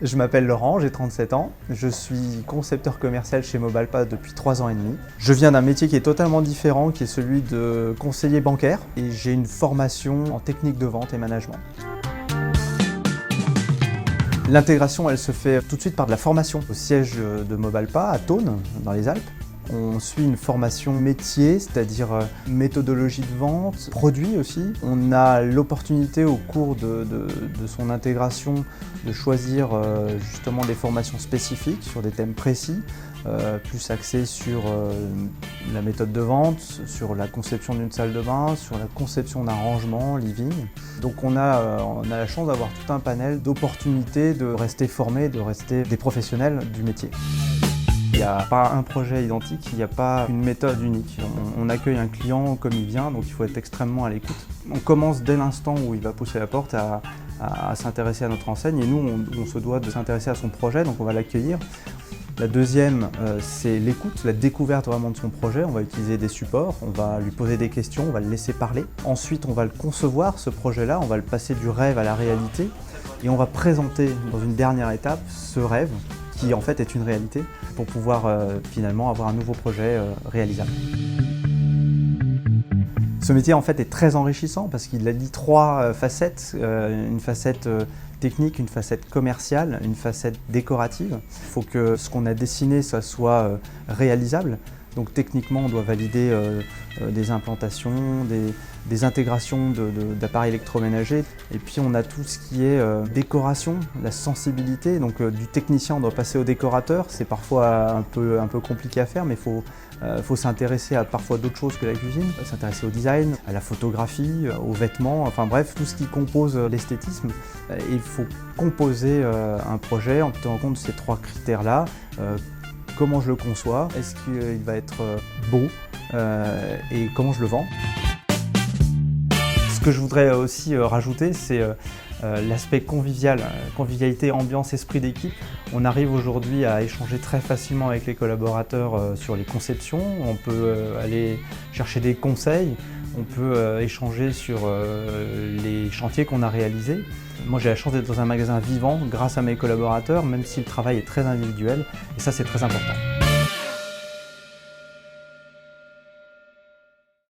Je m'appelle Laurent, j'ai 37 ans, je suis concepteur commercial chez Mobalpa depuis 3 ans et demi. Je viens d'un métier qui est totalement différent, qui est celui de conseiller bancaire, et j'ai une formation en technique de vente et management. L'intégration, elle se fait tout de suite par de la formation au siège de Mobalpa à Thônes, dans les Alpes. On suit une formation métier, c'est-à-dire méthodologie de vente, produit aussi. On a l'opportunité au cours de son intégration de choisir justement des formations spécifiques sur des thèmes précis, plus axés sur la méthode de vente, sur la conception d'une salle de bain, sur la conception d'un rangement, living. Donc on a la chance d'avoir tout un panel d'opportunités de rester formés, de rester des professionnels du métier. Il n'y a pas un projet identique, il n'y a pas une méthode unique. On accueille un client comme il vient, donc il faut être extrêmement à l'écoute. On commence dès l'instant où il va pousser la porte à s'intéresser à notre enseigne et nous, on se doit de s'intéresser à son projet, donc on va l'accueillir. La deuxième, c'est l'écoute, la découverte vraiment de son projet. On va utiliser des supports, on va lui poser des questions, on va le laisser parler. Ensuite, on va le concevoir, ce projet-là, on va le passer du rêve à la réalité et on va présenter dans une dernière étape ce rêve qui en fait est une réalité pour pouvoir finalement avoir un nouveau projet réalisable. Ce métier en fait est très enrichissant parce qu'il allie 3 facettes, une facette technique, une facette commerciale, une facette décorative. Il faut que ce qu'on a dessiné ça soit réalisable. Donc techniquement, on doit valider des implantations, des intégrations d'appareils électroménagers. Et puis on a tout ce qui est décoration, la sensibilité. Donc du technicien, on doit passer au décorateur. C'est parfois un peu compliqué à faire, mais il faut s'intéresser à parfois d'autres choses que la cuisine. S'intéresser au design, à la photographie, aux vêtements, enfin bref, tout ce qui compose l'esthétisme. Il faut composer un projet en tenant compte de ces 3 critères-là. Comment je le conçois, est-ce qu'il va être beau et comment je le vends. Ce que je voudrais aussi rajouter, c'est l'aspect convivial, convivialité, ambiance, esprit d'équipe. On arrive aujourd'hui à échanger très facilement avec les collaborateurs sur les conceptions, on peut aller chercher des conseils, on peut échanger sur les chantiers qu'on a réalisés. Moi j'ai la chance d'être dans un magasin vivant grâce à mes collaborateurs, même si le travail est très individuel, et ça c'est très important.